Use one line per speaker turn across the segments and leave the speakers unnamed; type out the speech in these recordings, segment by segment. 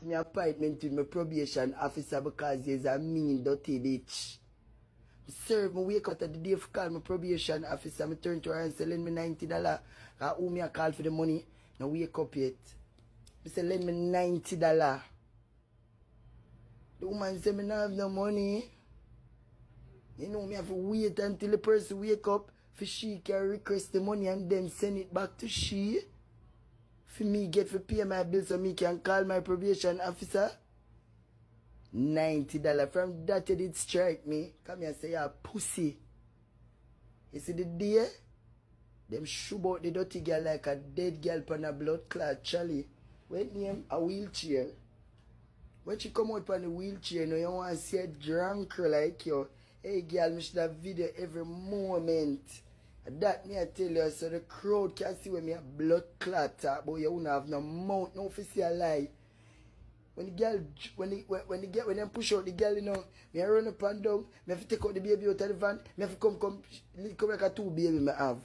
my appointment with my probation officer because he's a mean, dirty bitch. Serve me wake up at the day of call my probation officer. I turn to her and say, lend me $90. Who me a call for the money? Now wake up yet. I say, lend me $90. The woman say, me not have no money. You know, me have to wait until the person wake up for she can request the money and then send it back to she. For me get to pay my bill so me can call my probation officer. $90. From that it did strike me. Come here and say you're a pussy. You see the day? Them shove out the dirty girl like a dead girl on a blood clot Charlie. What name? A wheelchair. When she come out on the wheelchair, you want to see a drunk like you. Hey girl, me should have video every moment. That me I tell you, so the crowd can see when me a blood clot talk, but you won't have no mouth, no face a lie. When the girl, when them push out the girl, you know, me I run up and down, me have to take out the baby out of the van, me have to come like a 2 baby me have.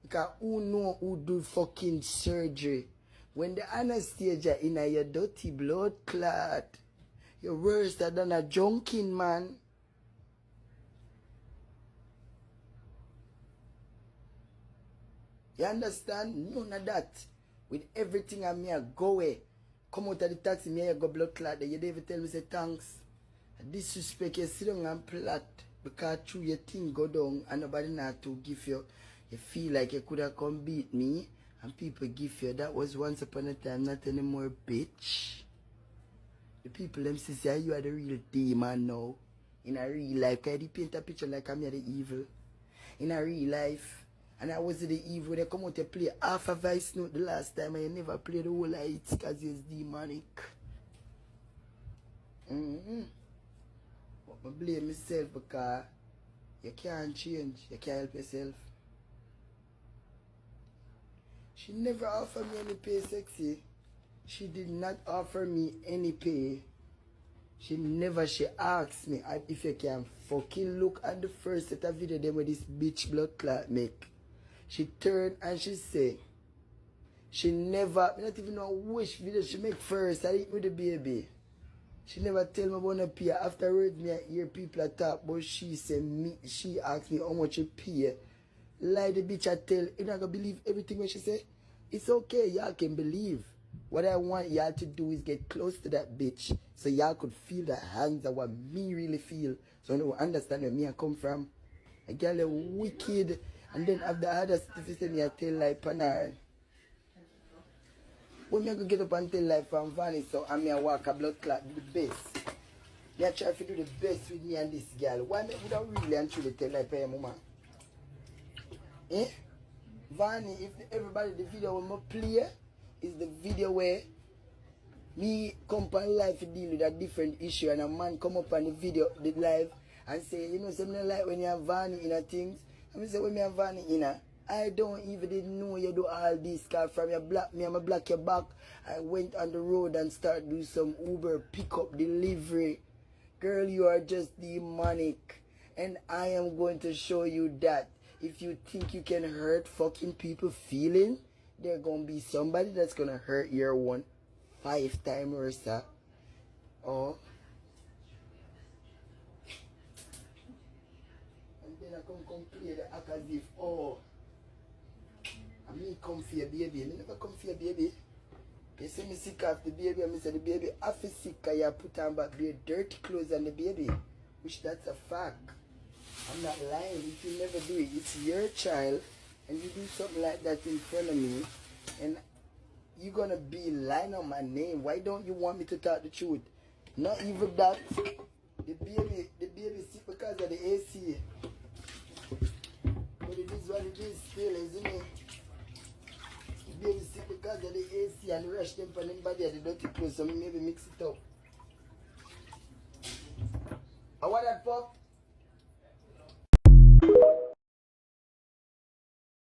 Because who know who do fucking surgery? When the anesthesia in your dirty blood clot, you're worse than a junkin man. You understand? None of that. With everything I me go away. Come out of the taxi, me I go blood clot. You don't even tell me say thanks. Disrespect, you sit down and plot. Because through your thing go down and nobody not to give you. You feel like you could have come beat me. And people give you. That was once upon a time, not anymore, bitch. The people them say you are the real demon now. In a real life. Because they paint a picture like I'm the evil. In a real life. And I was the evil. They come out to play half a voice note the last time and you never played the whole light because it's demonic. But I blame myself because you can't change. You can't help yourself. She never offered me any pay, sexy. She did not offer me any pay. She asked me if you can fucking look at the first set of video them with this bitch blood clot make. She turned and she said, she never, I don't even know which video she make first. I eat with the baby. She never tell me about no pay. Afterwards, me I hear people talk, but she asked me how much you pay. Like the bitch I tell, you're not gonna believe everything when she say. It's okay, y'all can believe. What I want y'all to do is get close to that bitch so y'all could feel the hands of what me really feel. So you understand where me I come from. A girl is wicked. And then after the other certificate, me I tell like Panar. When me I go get up and tell like from Ivany, so I me I walk a blood clot do the best. Me I try to do the best with me and this girl. Why me would I really and truly tell like hey mama? Eh? Ivany, if everybody the video will me play is the video where me come on live to deal with a different issue and a man come up on the video, the live and say, you know, something like when you have Ivany in a things. I say when me have Ivany in a, I don't even didn't know you do all this cause from your black me, I'm a black your back. I went on the road and started do some Uber pickup delivery. Girl, you are just demonic. And I am going to show you that if you think you can hurt fucking people feeling, there gonna be somebody that's gonna hurt your one 5 times or so. Oh. And then I come play the act as if, oh, I me come for your baby. I never come for your baby. You see me sick of the baby and I say the baby after sick because you put on back bare dirty clothes on the baby. Which that's a fact. I'm not lying. If you never do it, it's your child and you do something like that in front of me and you're gonna be lying on my name. Why don't you want me to talk the truth? Not even that. The baby sick because of the AC. But it is what it is still, isn't it? The baby sick because of the AC and rush them for them body at the dirty clothes, so maybe mix it up. And what that for?